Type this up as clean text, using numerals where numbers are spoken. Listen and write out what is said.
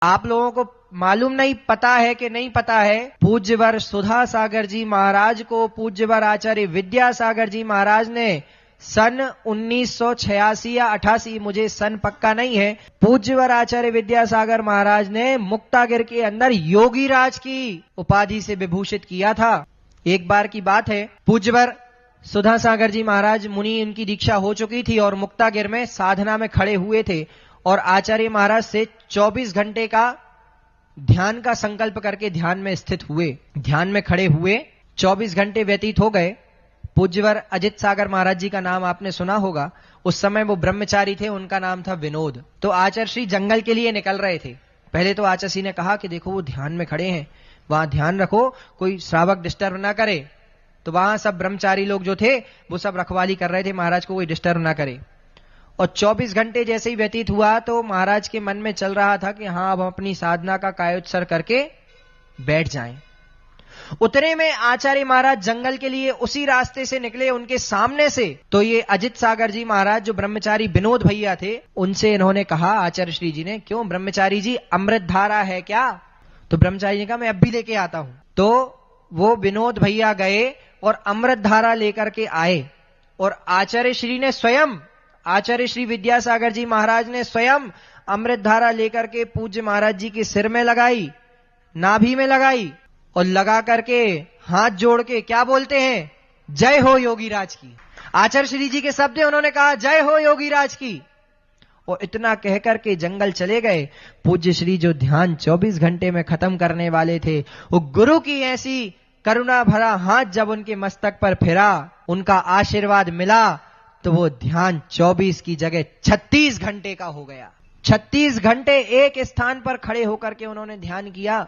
आप लोगों को मालूम नहीं, पता है कि नहीं पता है, पूज्यवर सुधा सागर जी महाराज को पूज्यवर आचार्य विद्यासागर जी महाराज ने सन 1986 या 88, मुझे सन पक्का नहीं है, पूज्यवर आचार्य विद्यासागर महाराज ने मुक्तागिर के अंदर योगीराज की उपाधि से विभूषित किया था। एक बार की बात है, पूज्यवर सुधा सागर जी महाराज मुनि, उनकी दीक्षा हो चुकी थी और मुक्तागिर में साधना में खड़े हुए थे और आचार्य महाराज से 24 घंटे का ध्यान का संकल्प करके ध्यान में स्थित हुए। ध्यान में खड़े हुए 24 घंटे व्यतीत हो गए। पूज्यवर अजित सागर महाराज जी का नाम आपने सुना होगा। उस समय वो ब्रह्मचारी थे, उनका नाम था विनोद। तो आचार्य श्री जंगल के लिए निकल रहे थे। पहले तो आचार्य श्री ने कहा कि देखो वो ध्यान में खड़े हैं, वहां ध्यान रखो, कोई श्रावक डिस्टर्ब ना करे। तो वहां सब ब्रह्मचारी लोग जो थे वो सब रखवाली कर रहे थे, महाराज को कोई डिस्टर्ब ना करे। और 24 घंटे जैसे ही व्यतीत हुआ तो महाराज के मन में चल रहा था कि हाँ, अब हम अपनी साधना का कायोत्सर्ग करके बैठ जाएं। उतने में आचार्य महाराज जंगल के लिए उसी रास्ते से निकले, उनके सामने से। तो ये अजित सागर जी महाराज जो ब्रह्मचारी विनोद भैया थे, उनसे इन्होंने कहा, आचार्य श्री जी ने, क्यों ब्रह्मचारी जी, अमृत धारा है क्या? तो ब्रह्मचारी ने कहा, मैं अब भी लेके आता हूं। तो वो विनोद भैया गए और अमृत धारा लेकर के आए और आचार्य श्री ने स्वयं, आचार्य श्री विद्यासागर जी महाराज ने स्वयं अमृत धारा लेकर के पूज्य महाराज जी के सिर में लगाई, नाभि में लगाई और लगा करके हाथ जोड़ के क्या बोलते हैं, जय हो योगीराज की। आचार्य श्री जी के शब्द उन्होंने कहा, जय हो योगीराज की। और इतना कहकर के जंगल चले गए। पूज्य श्री जो ध्यान 24 घंटे में खत्म करने वाले थे, वो गुरु की ऐसी करुणा भरा हाथ जब उनके मस्तक पर फिरा, उनका आशीर्वाद मिला, तो वो ध्यान 24 की जगह 36 घंटे का हो गया। 36 घंटे एक स्थान पर खड़े होकर के उन्होंने ध्यान किया।